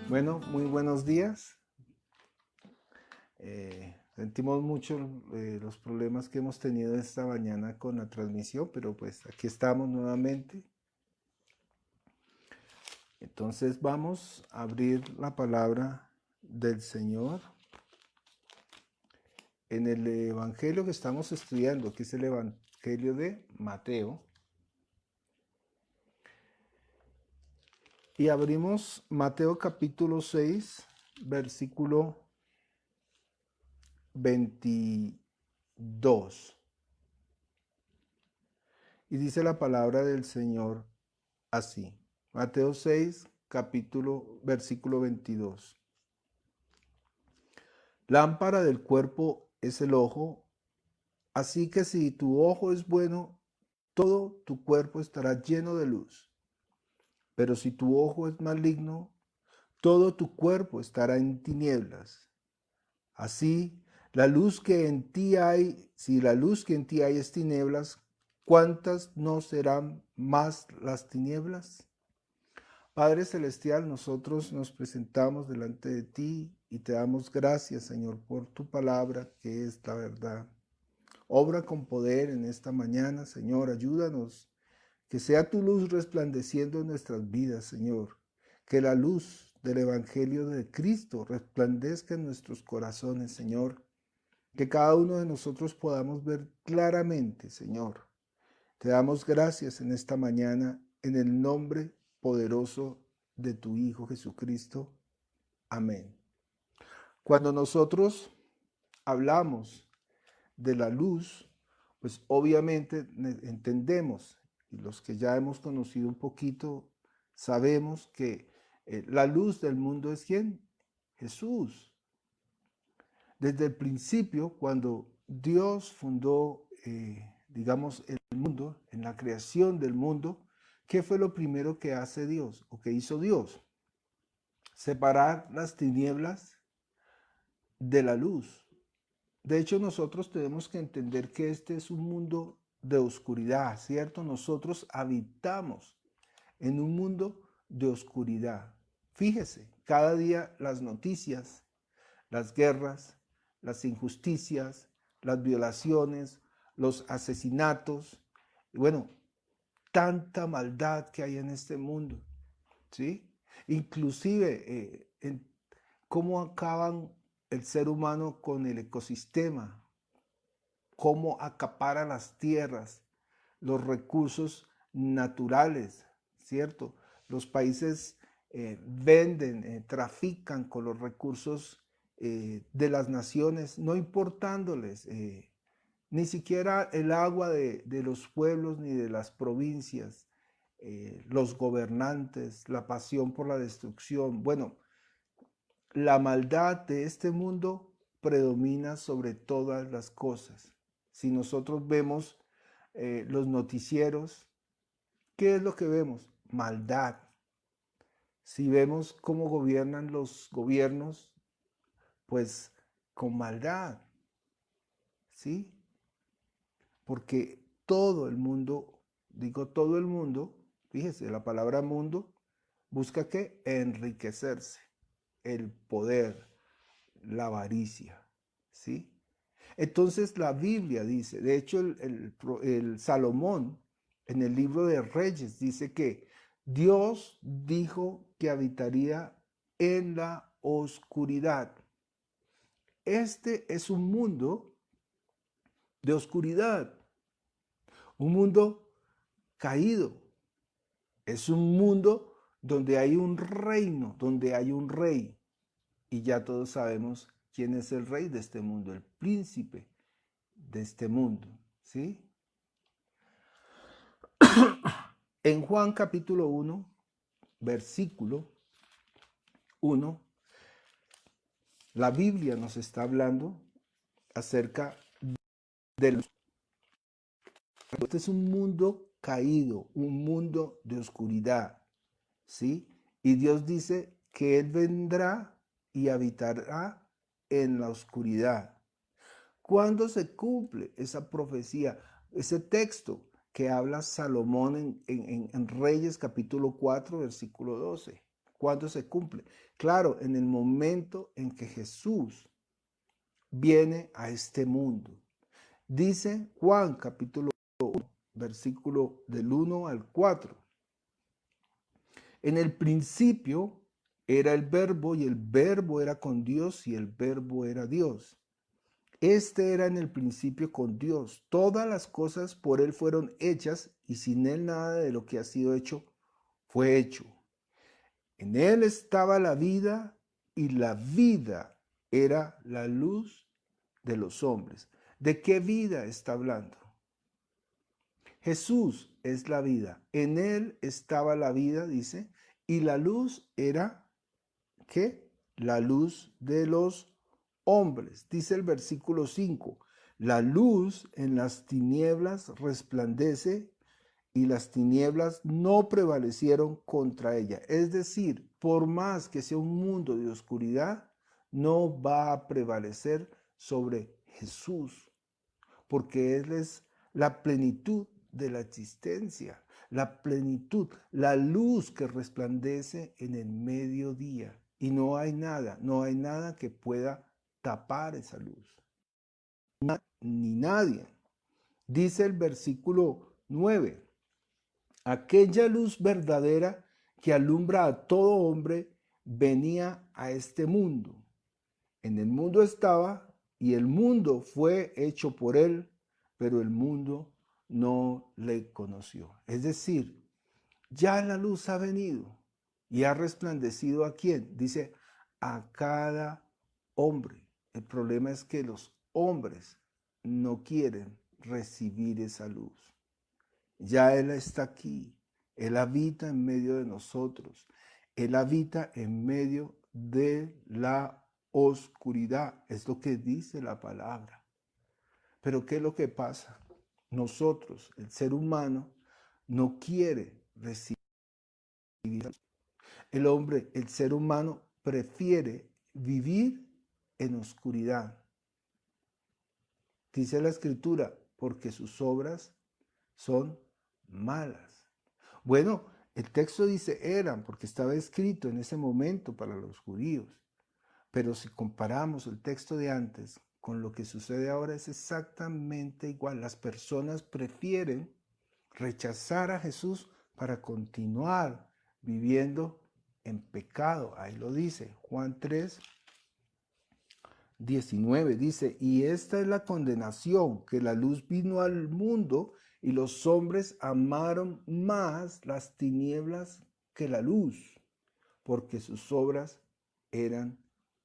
Bueno, muy buenos días. Sentimos mucho los problemas que hemos tenido esta mañana con la transmisión, pero pues aquí estamos nuevamente. Entonces vamos a abrir la palabra del Señor en el Evangelio que estamos estudiando, que es el Evangelio de Mateo. Y abrimos Mateo capítulo 6, versículo 22. Y dice la palabra del Señor así. Mateo 6, versículo 22. Lámpara del cuerpo es el ojo, así que si tu ojo es bueno, todo tu cuerpo estará lleno de luz. Pero si tu ojo es maligno, todo tu cuerpo estará en tinieblas. Así, la luz que en ti hay, si la luz que en ti hay es tinieblas, ¿cuántas no serán más las tinieblas? Padre Celestial, nosotros nos presentamos delante de ti y te damos gracias, Señor, por tu palabra que es la verdad. Obra con poder en esta mañana, Señor, ayúdanos. Que sea tu luz resplandeciendo en nuestras vidas, Señor. Que la luz del Evangelio de Cristo resplandezca en nuestros corazones, Señor. Que cada uno de nosotros podamos ver claramente, Señor. Te damos gracias en esta mañana en el nombre poderoso de tu Hijo Jesucristo. Amén. Cuando nosotros hablamos de la luz, pues obviamente entendemos, y los que ya hemos conocido un poquito, sabemos que la luz del mundo es ¿quién? Jesús. Desde el principio, cuando Dios fundó, digamos, el mundo, en la creación del mundo, ¿qué fue lo primero que hace Dios o que hizo Dios? Separar las tinieblas de la luz. De hecho, nosotros tenemos que entender que este es un mundo de oscuridad, ¿cierto? Nosotros habitamos en un mundo de oscuridad. Fíjese, cada día las noticias, las guerras, las injusticias, las violaciones, los asesinatos, y bueno, tanta maldad que hay en este mundo, ¿sí? Inclusive en cómo acaban el ser humano con el ecosistema, cómo acapara las tierras, los recursos naturales, ¿cierto? Los países venden, trafican con los recursos de las naciones, no importándoles ni siquiera el agua de los pueblos ni de las provincias, los gobernantes, la pasión por la destrucción. Bueno, la maldad de este mundo predomina sobre todas las cosas. Si nosotros vemos los noticieros, ¿qué es lo que vemos? Maldad. Si vemos cómo gobiernan los gobiernos, pues con maldad, ¿sí? Porque todo el mundo, digo todo el mundo, fíjese, la palabra mundo busca ¿qué? Enriquecerse, el poder, la avaricia, ¿sí? Entonces la Biblia dice, de hecho el Salomón en el libro de Reyes dice que Dios dijo que habitaría en la oscuridad. Este es un mundo de oscuridad, un mundo caído. Es un mundo donde hay un reino, donde hay un rey. Y ya todos sabemos quién es el rey de este mundo, el príncipe de este mundo, ¿sí? En Juan capítulo 1, versículo 1, la Biblia nos está hablando acerca del... Este es un mundo caído, un mundo de oscuridad, ¿sí? Y Dios dice que Él vendrá y habitará en la oscuridad. ¿Cuándo se cumple esa profecía? Ese texto que habla Salomón en Reyes capítulo 4, versículo 12. ¿Cuándo se cumple? Claro, en el momento en que Jesús viene a este mundo. Dice Juan capítulo 1, versículo del 1 al 4. En el principio era el verbo y el verbo era con Dios y el verbo era Dios. Este era en el principio con Dios. Todas las cosas por él fueron hechas y sin él nada de lo que ha sido hecho fue hecho. En él estaba la vida y la vida era la luz de los hombres. ¿De qué vida está hablando? Jesús es la vida. En él estaba la vida, dice, y la luz era, ¿qué? La luz de los hombres. Dice el versículo 5, la luz en las tinieblas resplandece y las tinieblas no prevalecieron contra ella. Es decir, por más que sea un mundo de oscuridad, no va a prevalecer sobre Jesús, porque Él es la plenitud de la existencia, la plenitud, la luz que resplandece en el mediodía. Y no hay nada que pueda tapar esa luz, ni nadie. Dice el versículo 9, aquella luz verdadera que alumbra a todo hombre venía a este mundo. En el mundo estaba y el mundo fue hecho por él, pero el mundo no le conoció. Es decir, ya la luz ha venido y ha resplandecido ¿a quién? Dice, a cada hombre. El problema es que los hombres no quieren recibir esa luz. Ya Él está aquí. Él habita en medio de nosotros. Él habita en medio de la oscuridad. Es lo que dice la palabra. Pero ¿qué es lo que pasa? Nosotros, el ser humano, no quiere recibir. El hombre, el ser humano, prefiere vivir en oscuridad. Dice la Escritura, porque sus obras son malas. Bueno, el texto dice eran, porque estaba escrito en ese momento para los judíos. Pero si comparamos el texto de antes con lo que sucede ahora, es exactamente igual. Las personas prefieren rechazar a Jesús para continuar viviendo en pecado. Ahí lo dice Juan 3, 19. Dice, y esta es la condenación, que la luz vino al mundo y los hombres amaron más las tinieblas que la luz, porque sus obras eran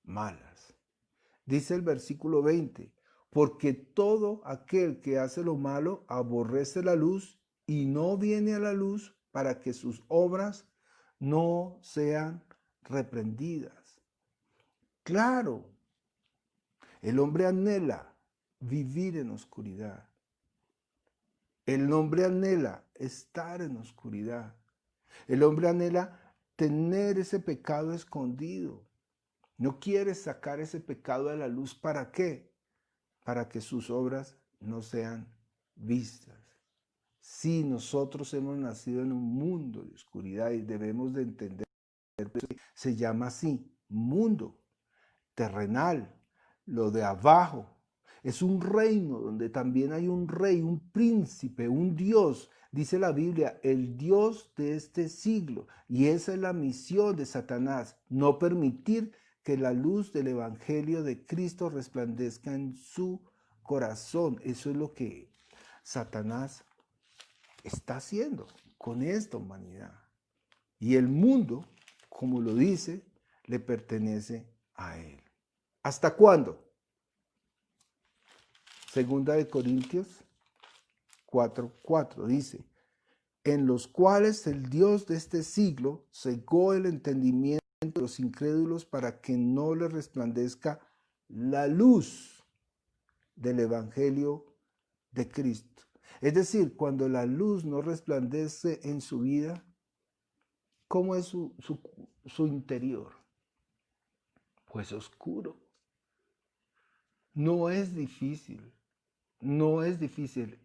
malas. Dice el versículo 20, porque todo aquel que hace lo malo aborrece la luz y no viene a la luz para que sus obras no sean reprendidas. Claro, el hombre anhela vivir en oscuridad. El hombre anhela estar en oscuridad. El hombre anhela tener ese pecado escondido. No quiere sacar ese pecado a la luz. ¿Para qué? Para que sus obras no sean vistas. Sí, nosotros hemos nacido en un mundo de oscuridad y debemos de entender que se llama así, mundo terrenal, lo de abajo. Es un reino donde también hay un rey, un príncipe, un Dios. Dice la Biblia, el Dios de este siglo. Y esa es la misión de Satanás, no permitir que la luz del Evangelio de Cristo resplandezca en su corazón. Eso es lo que Satanás está haciendo con esta humanidad. Y el mundo, como lo dice, le pertenece a él. ¿Hasta cuándo? Segunda de Corintios 4:4 dice, en los cuales el Dios de este siglo cegó el entendimiento de los incrédulos para que no les resplandezca la luz del Evangelio de Cristo. Es decir, cuando la luz no resplandece en su vida, ¿cómo es su interior? Pues oscuro. No es difícil. No es difícil.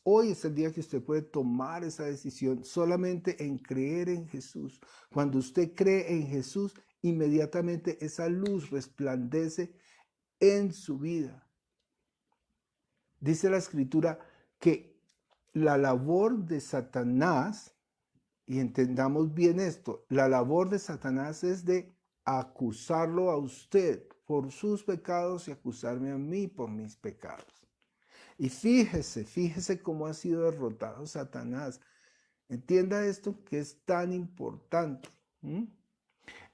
Hoy es el día que usted puede tomar esa decisión solamente en creer en Jesús. Cuando usted cree en Jesús, inmediatamente esa luz resplandece en su vida. Dice la Escritura que la labor de Satanás, y entendamos bien esto, la labor de Satanás es de acusarlo a usted por sus pecados y acusarme a mí por mis pecados. Y fíjese cómo ha sido derrotado Satanás. Entienda esto que es tan importante.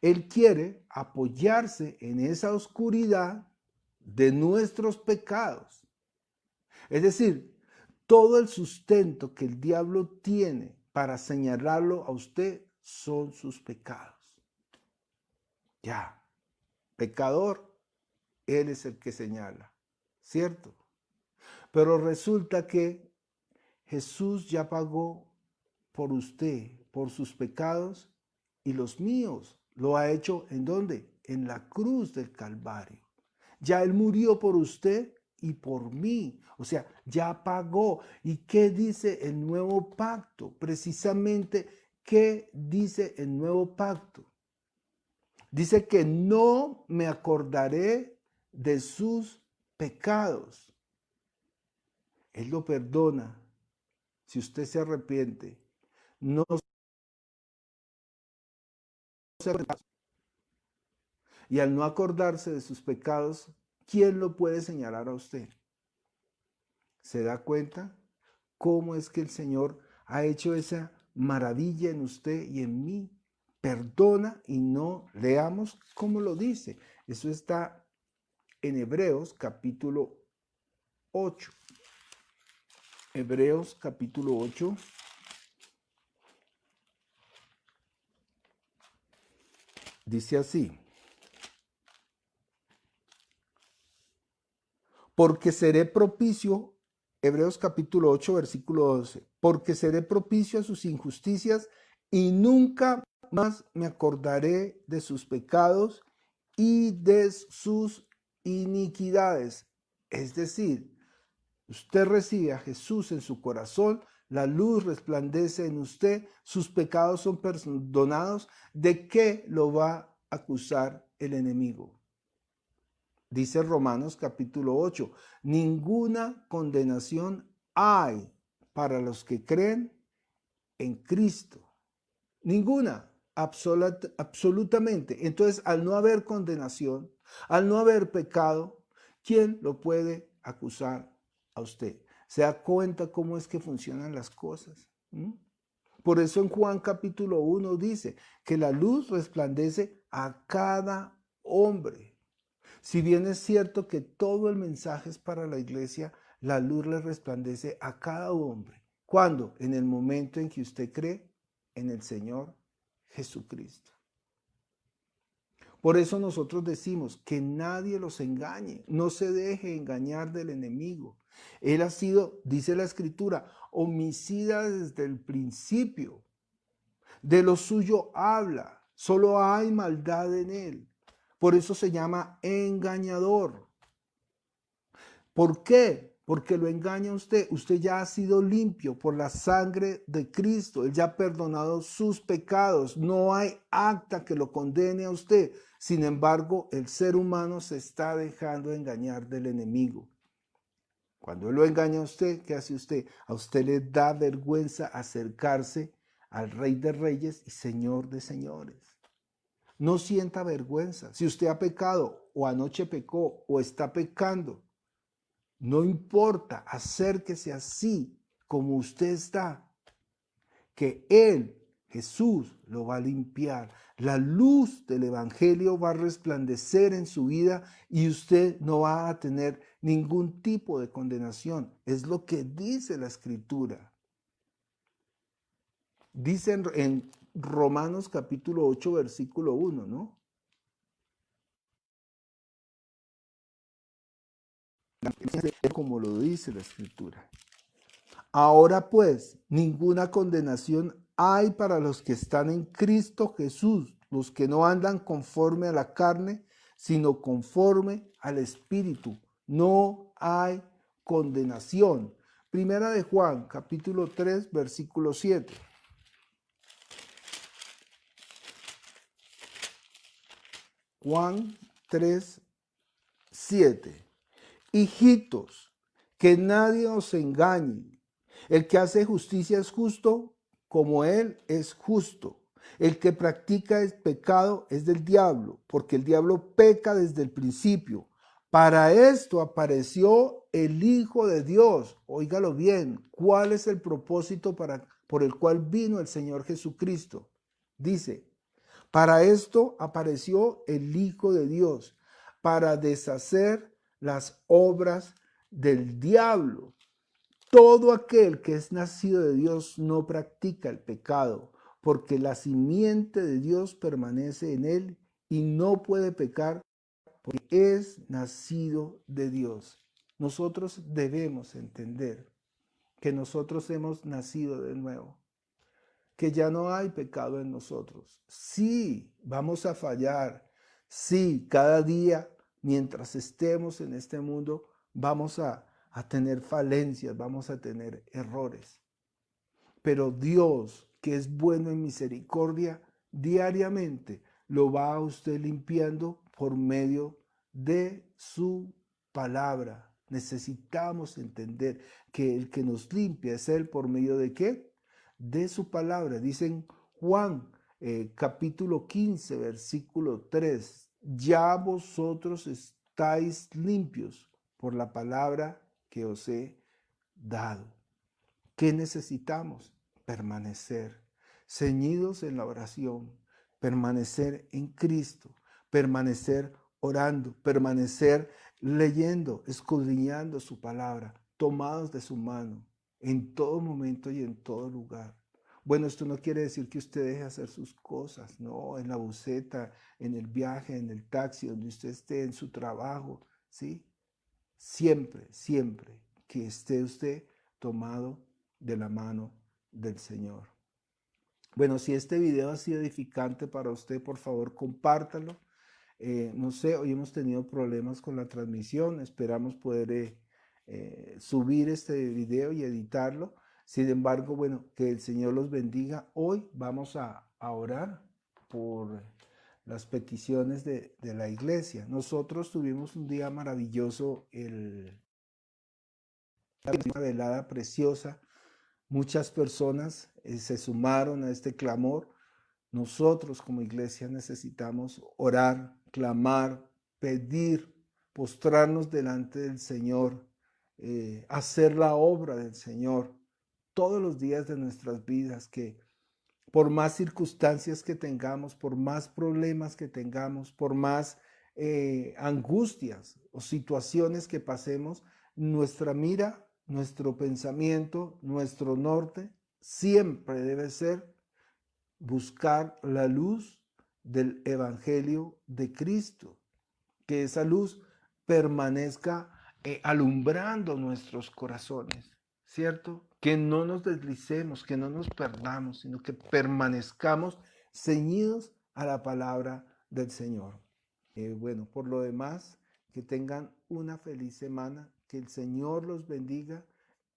Él quiere apoyarse en esa oscuridad de nuestros pecados. Es decir, todo el sustento que el diablo tiene para señalarlo a usted son sus pecados. Ya, pecador, él es el que señala, ¿cierto? Pero resulta que Jesús ya pagó por usted, por sus pecados y los míos. ¿Lo ha hecho en dónde? En la cruz del Calvario. Ya Él murió por usted y por mí. O sea, ya pagó. ¿Y qué dice el nuevo pacto? Precisamente, ¿qué dice el nuevo pacto? Dice que no me acordaré de sus pecados. Él lo perdona si usted se arrepiente. No se arrepiente. Y al no acordarse de sus pecados, ¿quién lo puede señalar a usted? ¿Se da cuenta cómo es que el Señor ha hecho esa maravilla en usted y en mí? Perdona y no leamos cómo lo dice. Eso está en Hebreos capítulo 8. Hebreos capítulo 8. Dice así: porque seré propicio, Hebreos capítulo 8, versículo 12, porque seré propicio a sus injusticias y nunca más me acordaré de sus pecados y de sus iniquidades. Es decir, usted recibe a Jesús en su corazón, la luz resplandece en usted, sus pecados son perdonados. ¿De qué lo va a acusar el enemigo? Dice Romanos capítulo 8, ninguna condenación hay para los que creen en Cristo. Ninguna, absolutamente. Entonces, al no haber condenación, al no haber pecado, ¿quién lo puede acusar a usted? ¿Se da cuenta cómo es que funcionan las cosas? Por eso en Juan capítulo 1 dice que la luz resplandece a cada hombre. Si bien es cierto que todo el mensaje es para la iglesia, la luz le resplandece a cada hombre. ¿Cuándo? En el momento en que usted cree en el Señor Jesucristo. Por eso nosotros decimos que nadie los engañe, no se deje engañar del enemigo. Él ha sido, dice la Escritura, homicida desde el principio. De lo suyo habla, solo hay maldad en él. Por eso se llama engañador. ¿Por qué? Porque lo engaña usted. Usted ya ha sido limpio por la sangre de Cristo. Él ya ha perdonado sus pecados. No hay acta que lo condene a usted. Sin embargo, el ser humano se está dejando engañar del enemigo. Cuando él lo engaña a usted, ¿qué hace usted? A usted le da vergüenza acercarse al Rey de Reyes y Señor de Señores. No sienta vergüenza. Si usted ha pecado o anoche pecó o está pecando, no importa, acérquese así como usted está, que Él, Jesús, lo va a limpiar. La luz del Evangelio va a resplandecer en su vida y usted no va a tener ningún tipo de condenación. Es lo que dice la Escritura. Dice en Romanos capítulo 8, versículo 1, ¿no? Como lo dice la Escritura. Ahora pues, ninguna condenación hay para los que están en Cristo Jesús, los que no andan conforme a la carne, sino conforme al Espíritu. No hay condenación. Primera de Juan, capítulo 3, versículo 7. Juan 3, 7. Hijitos, que nadie os engañe. El que hace justicia es justo como él es justo. El que practica el pecado es del diablo, porque el diablo peca desde el principio. Para esto apareció el Hijo de Dios. Óigalo bien, ¿cuál es el propósito por el cual vino el Señor Jesucristo? Dice, para esto apareció el Hijo de Dios, para deshacer las obras del diablo. Todo aquel que es nacido de Dios no practica el pecado, porque la simiente de Dios permanece en él y no puede pecar porque es nacido de Dios. Nosotros debemos entender que nosotros hemos nacido de nuevo, que ya no hay pecado en nosotros. Sí, vamos a fallar. Sí, cada día, mientras estemos en este mundo, vamos a tener falencias, vamos a tener errores. Pero Dios, que es bueno en misericordia, diariamente lo va a usted limpiando por medio de su palabra. Necesitamos entender que el que nos limpia es Él por medio de ¿qué? De su palabra. Dicen Juan capítulo 15, versículo 3. Ya vosotros estáis limpios por la palabra que os he dado. ¿Qué necesitamos? Permanecer ceñidos en la oración, permanecer en Cristo, permanecer orando, permanecer leyendo, escudriñando su palabra, tomados de su mano en todo momento y en todo lugar. Bueno, esto no quiere decir que usted deje hacer sus cosas, no, en la buseta, en el viaje, en el taxi, donde usted esté, en su trabajo, ¿sí? Siempre, siempre que esté usted tomado de la mano del Señor. Bueno, si este video ha sido edificante para usted, por favor, compártalo. No sé, hoy hemos tenido problemas con la transmisión. Esperamos poder subir este video y editarlo. Sin embargo, bueno, que el Señor los bendiga. Hoy vamos a orar por las peticiones de la iglesia. Nosotros tuvimos un día maravilloso, una velada preciosa. Muchas personas se sumaron a este clamor. Nosotros como iglesia necesitamos orar, clamar, pedir, postrarnos delante del Señor, hacer la obra del Señor todos los días de nuestras vidas, que por más circunstancias que tengamos, por más problemas que tengamos, por más angustias o situaciones que pasemos, nuestra mira, nuestro pensamiento, nuestro norte siempre debe ser buscar la luz del Evangelio de Cristo, que esa luz permanezca alumbrando nuestros corazones, ¿cierto? Que no nos deslicemos, que no nos perdamos, sino que permanezcamos ceñidos a la palabra del Señor. Bueno, por lo demás, que tengan una feliz semana, que el Señor los bendiga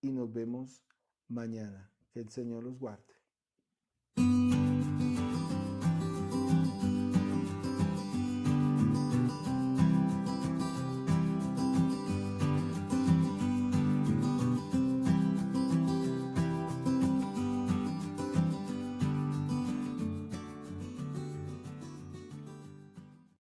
y nos vemos mañana. Que el Señor los guarde.